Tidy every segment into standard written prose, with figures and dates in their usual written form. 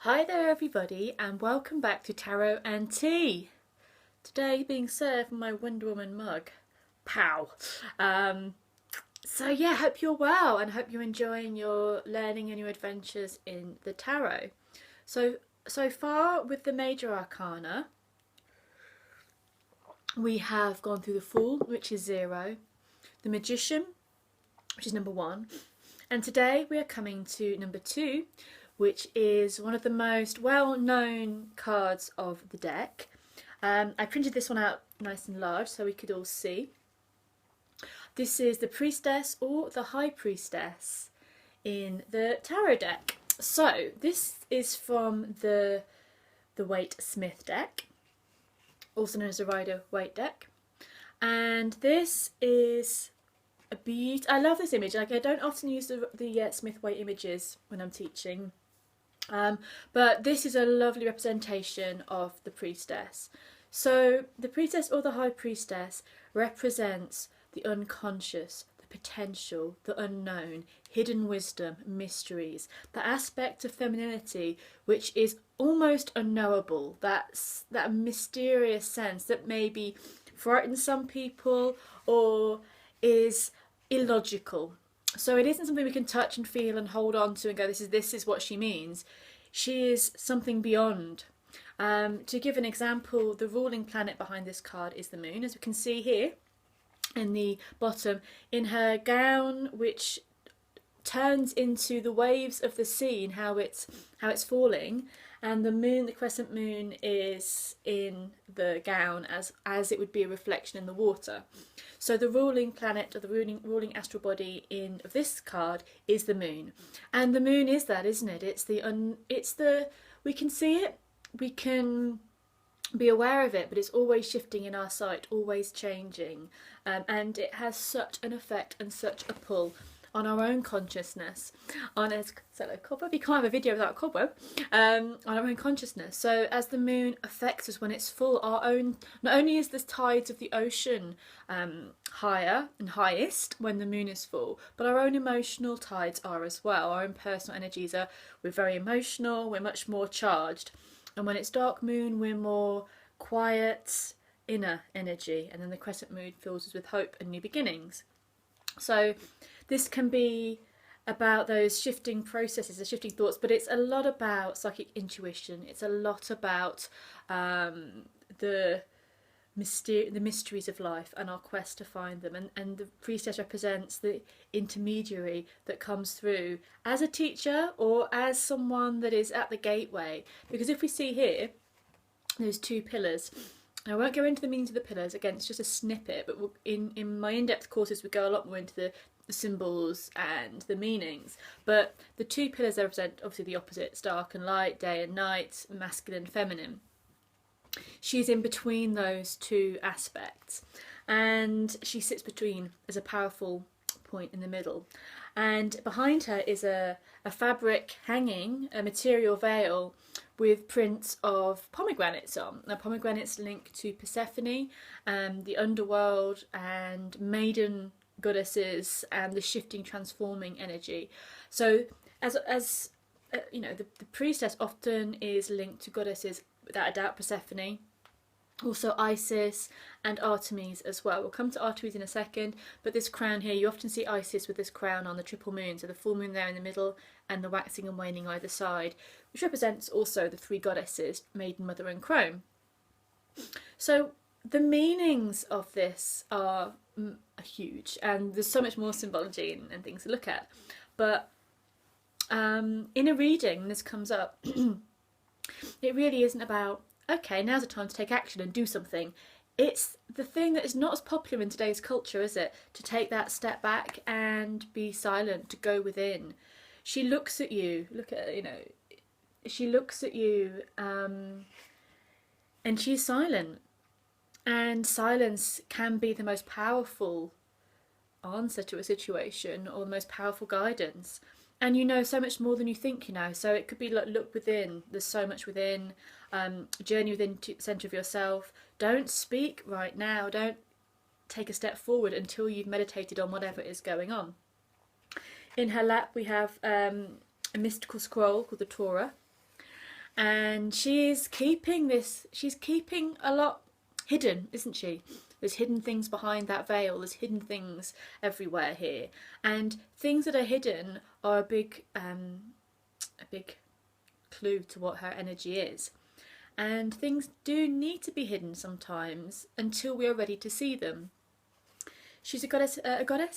Hi there everybody and welcome back to Tarot and Tea. Today being served in my Wonder Woman mug. Pow! So yeah, hope you're well and hope you're enjoying your learning and your adventures in the tarot. So far with the Major Arcana, we have gone through the Fool, which is 0, the Magician, which is number 1, and today we are coming to number 2, which is one of the most well-known cards of the deck. I printed this one out nice and large so we could all see. This is the Priestess or the High Priestess in the tarot deck. So this is from the Waite Smith deck, also known as the Rider-Waite deck, and this is a beaut. I love this image. Like, I don't often use the Smith-Waite images when I'm teaching. But this is a lovely representation of the priestess. So the priestess or the high priestess represents the unconscious, the potential, the unknown, hidden wisdom, mysteries, the aspect of femininity which is almost unknowable, that mysterious sense that maybe frightens some people or is illogical. So it isn't something we can touch and feel and hold on to and go, this is what she means. She is something beyond. To give an example, the ruling planet behind this card is the moon, as we can see here in the bottom, in her gown, which turns into the waves of the sea and how it's falling, and the moon, the crescent moon, is in the gown as it would be a reflection in the water. So the ruling planet or the ruling astral body of this card is the moon, and the moon is that, isn't it? It's the we can see it, we can be aware of it, but it's always shifting in our sight, always changing, and it has such an effect and such a pull on our own consciousness, on a cobweb. You can't have a video without a cobweb. On our own consciousness. So as the moon affects us when it's full, our own, not only is the tides of the ocean higher and highest when the moon is full, but our own emotional tides are as well. Our own personal energies are, we're very emotional, we're much more charged. And when it's dark moon, we're more quiet, inner energy, and then the crescent moon fills us with hope and new beginnings. So this can be about those shifting processes, the shifting thoughts, but it's a lot about psychic intuition. It's a lot about the mysteries of life and our quest to find them. And the priestess represents the intermediary that comes through as a teacher or as someone that is at the gateway. Because if we see here, those two pillars. I won't go into the meanings of the pillars, again it's just a snippet, but in my in-depth courses we go a lot more into the symbols and the meanings. But the two pillars represent obviously the opposites, dark and light, day and night, masculine and feminine. She's in between those two aspects, and she sits between as a powerful point in the middle. And behind her is a fabric hanging, a material veil with prints of pomegranates on. Now, pomegranates link to Persephone, the underworld, and maiden goddesses, and the shifting, transforming energy. So, as you know, the priestess often is linked to goddesses, without a doubt, Persephone, also Isis and Artemis as well. We'll come to Artemis in a second, but this crown here, you often see Isis with this crown on the triple moon, so the full moon there in the middle and the waxing and waning either side, which represents also the three goddesses, Maiden, Mother and Crone. So the meanings of this are huge, and there's so much more symbology and things to look at. But in a reading, this comes up, it really isn't about, okay, now's the time to take action and do something. It's the thing that is not as popular in today's culture, is it? To take that step back and be silent, to go within. She looks at you, she looks at you and she's silent. And silence can be the most powerful answer to a situation, or the most powerful guidance. And you know so much more than you think you know. So it could be like, look within, there's so much within, journey within the centre of yourself. Don't speak right now, don't take a step forward until you've meditated on whatever is going on. In her lap we have a mystical scroll called the Torah, and she's keeping a lot hidden, isn't she? There's hidden things behind that veil, there's hidden things everywhere here, and things that are hidden are a big clue to what her energy is. And things do need to be hidden sometimes until we are ready to see them. She's a goddess.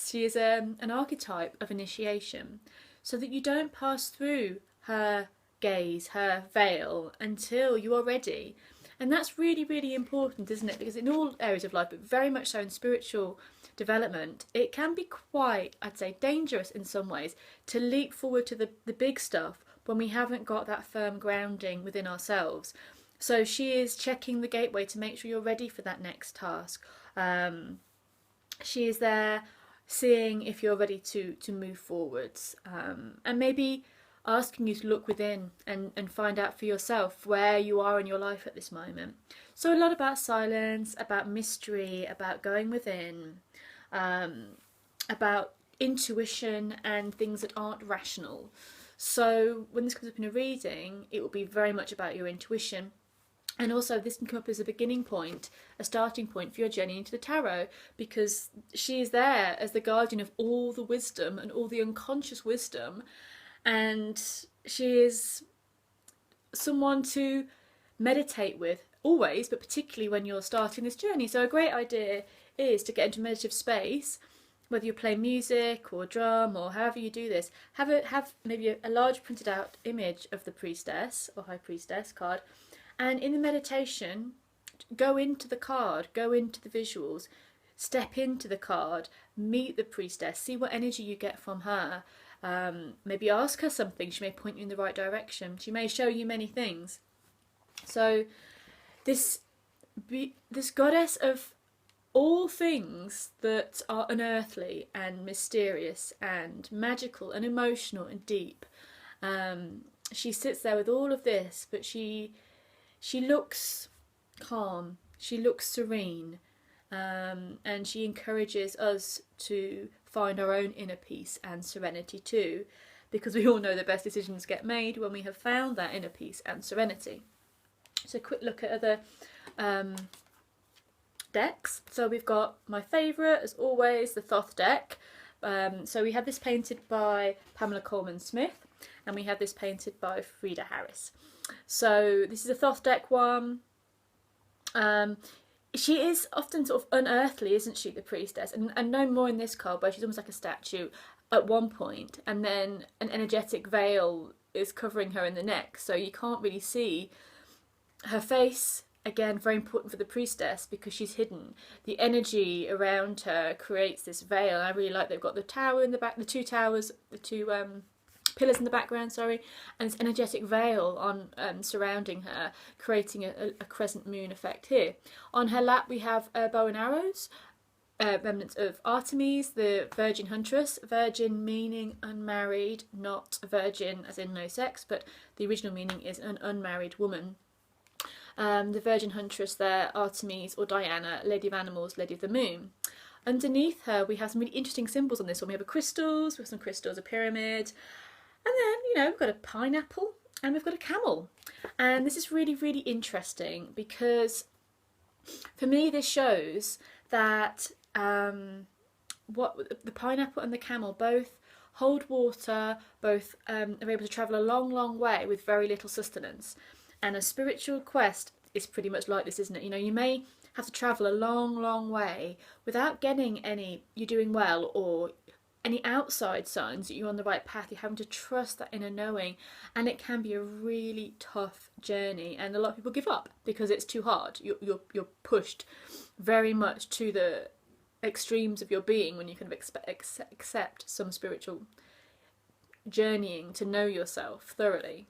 She is an archetype of initiation, so that you don't pass through her gaze, her veil, until you are ready. And that's really, really important, isn't it? Because in all areas of life, but very much so in spiritual development, it can be quite, I'd say, dangerous in some ways to leap forward to the big stuff when we haven't got that firm grounding within ourselves. So she is checking the gateway to make sure you're ready for that next task. She is there seeing if you're ready to move forwards, and maybe asking you to look within and find out for yourself where you are in your life at this moment. So a lot about silence, about mystery, about going within, about intuition and things that aren't rational. So when this comes up in a reading, it will be very much about your intuition. And also this can come up as a beginning point, a starting point for your journey into the tarot, because she is there as the guardian of all the wisdom and all the unconscious wisdom. And she is someone to meditate with always, but particularly when you're starting this journey. So a great idea is to get into a meditative space, whether you play music or drum or however you do this. Have maybe a large printed out image of the priestess or high priestess card, and in the meditation, go into the card, go into the visuals, step into the card, meet the priestess, see what energy you get from her. Maybe ask her something. She may point you in the right direction. She may show you many things. So this goddess of all things that are unearthly and mysterious and magical and emotional and deep, she sits there with all of this, but she looks calm, she looks serene, and she encourages us to find our own inner peace and serenity too, because we all know the best decisions get made when we have found that inner peace and serenity. So a quick look at other decks. So we've got my favourite, as always, the Thoth deck. So we have this painted by Pamela Coleman Smith, and we have this painted by Frida Harris. So this is a Thoth deck one. She is often sort of unearthly, isn't she, the priestess? And no more in this card, where she's almost like a statue at one point, and then an energetic veil is covering her in the neck, so you can't really see her face. Again, very important for the priestess because she's hidden. The energy around her creates this veil. I really like they've got the tower in the back, the two towers, the two pillars in the background, sorry, and this energetic veil on surrounding her, creating a crescent moon effect here. On her lap we have bow and arrows, remnants of Artemis, the virgin huntress. Virgin meaning unmarried, not virgin as in no sex, but the original meaning is an unmarried woman. The virgin huntress there, Artemis or Diana, lady of animals, lady of the moon. Underneath her we have some really interesting symbols on this one. We have crystals, a pyramid, and then, you know, we've got a pineapple and we've got a camel. And this is really, really interesting because for me this shows that what the pineapple and the camel both hold water, both are able to travel a long, long way with very little sustenance. And a spiritual quest is pretty much like this, isn't it? You know, you may have to travel a long, long way without getting any "you're doing well" or any outside signs that you're on the right path. You're having to trust that inner knowing, and it can be a really tough journey. And a lot of people give up because it's too hard. You're pushed very much to the extremes of your being when you kind of accept some spiritual journeying to know yourself thoroughly.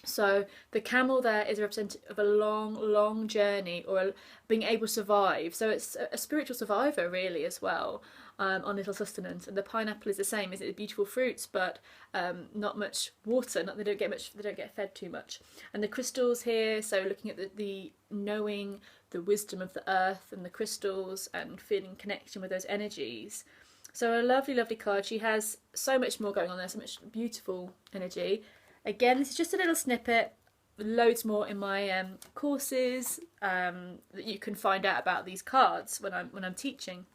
So the camel there is representative of a long, long journey, or being able to survive. So it's a spiritual survivor really as well, on little sustenance. And the pineapple is the same. Is it beautiful fruits, but not much water. They don't get fed too much. And the crystals here. So looking at the knowing, the wisdom of the earth and the crystals, and feeling connection with those energies. So a lovely, lovely card. She has so much more going on there. So much beautiful energy. Again, this is just a little snippet. loads more in my courses that you can find out about these cards when I'm teaching.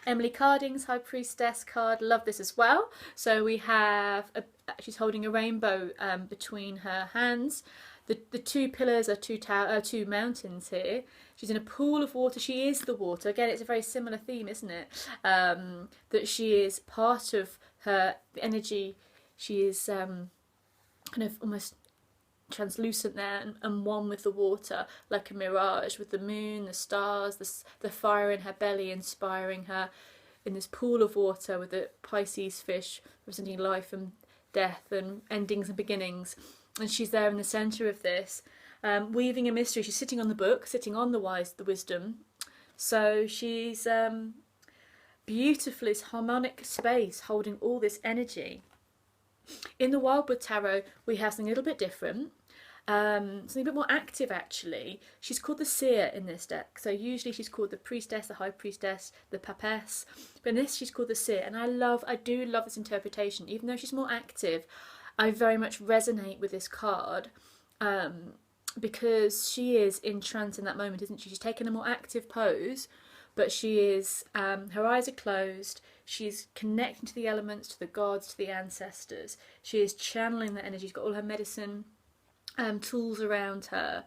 Emily Carding's High Priestess card, love this as well. So we have, she's holding a rainbow between her hands. The two pillars are two mountains here. She's in a pool of water. She is the water. Again, it's a very similar theme, isn't it? That she is part of the energy. She is kind of almost translucent there and one with the water, like a mirage, with the moon, the stars, the fire in her belly inspiring her in this pool of water, with the Pisces fish representing life and death and endings and beginnings. And she's there in the centre of this, weaving a mystery. She's sitting on the book, sitting on the wisdom. So she's beautiful, this harmonic space holding all this energy. In the Wildwood Tarot, we have something a little bit different, something a bit more active actually. She's called the Seer in this deck. So usually she's called the Priestess, the High Priestess, the Papess. But in this she's called the Seer. And I do love this interpretation. Even though she's more active, I very much resonate with this card because she is in trance in that moment, isn't she? She's taken a more active pose, but she is, her eyes are closed. She's connecting to the elements, to the gods, to the ancestors. She is channeling that energy. She's got all her medicine tools around her.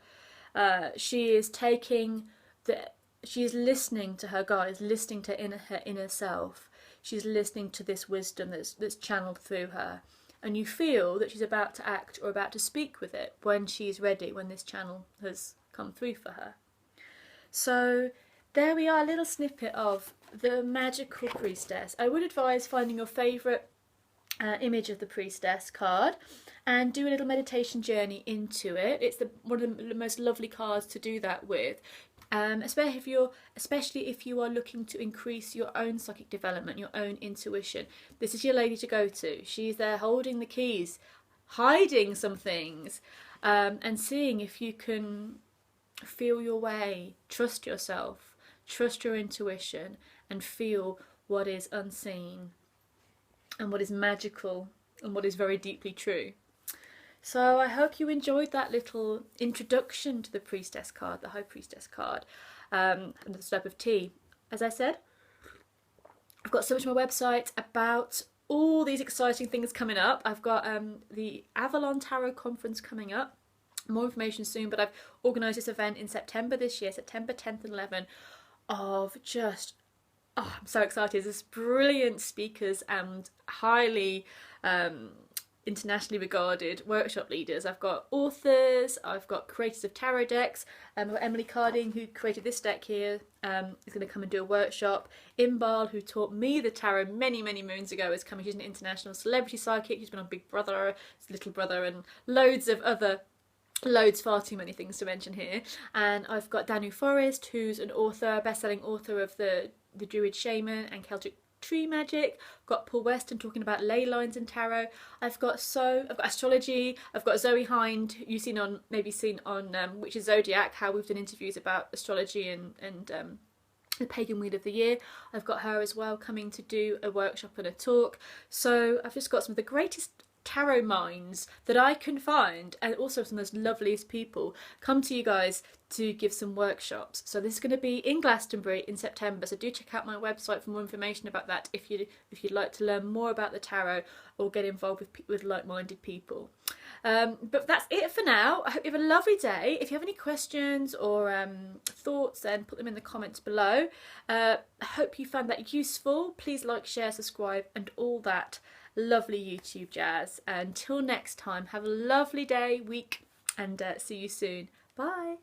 She is listening to her guides, listening to her inner self. She's listening to this wisdom that's channeled through her. And you feel that she's about to act or about to speak with it when she's ready, when this channel has come through for her. So there we are, a little snippet of the magical priestess. I would advise finding your favourite image of the priestess card and do a little meditation journey into it. It's one of the most lovely cards to do that with, especially if you are looking to increase your own psychic development, your own intuition. This is your lady to go to. She's there holding the keys, hiding some things, and seeing if you can feel your way, trust yourself, trust your intuition, and feel what is unseen and what is magical and what is very deeply true. So I hope you enjoyed that little introduction to the Priestess card, the High Priestess card, and the Step of Tea. As I said, I've got so much on my website about all these exciting things coming up. I've got the Avalon Tarot Conference coming up. More information soon, but I've organised this event in September this year, September 10th and 11th, of just, oh, I'm so excited. There's brilliant speakers and highly internationally regarded workshop leaders. I've got authors, I've got creators of tarot decks. I've got Emily Carding, who created this deck here, is going to come and do a workshop. Imbal, who taught me the tarot many, many moons ago, is coming. She's an international celebrity psychic. She's been on Big Brother, Little Brother, and loads, far too many things to mention here. And I've got Danu Forrest, who's an author, best-selling author of the Druid Shaman and Celtic Tree Magic. I've got Paul Weston talking about ley lines and tarot. I've got astrology. I've got Zoe Hind, you've maybe seen on Witch's Zodiac, how we've done interviews about astrology and the Pagan Wheel of the Year. I've got her as well coming to do a workshop and a talk. So I've just got some of the greatest tarot minds that I can find, and also some of the loveliest people come to you guys to give some workshops. So this is going to be in Glastonbury in September, so do check out my website for more information about that if you'd like to learn more about the tarot or get involved with like-minded people. But that's it for now. I hope you have a lovely day. If you have any questions or thoughts, then put them in the comments below. I hope you found that useful. Please like, share, subscribe, and all that lovely YouTube jazz. Until next time, have a lovely day, week, and see you soon. Bye.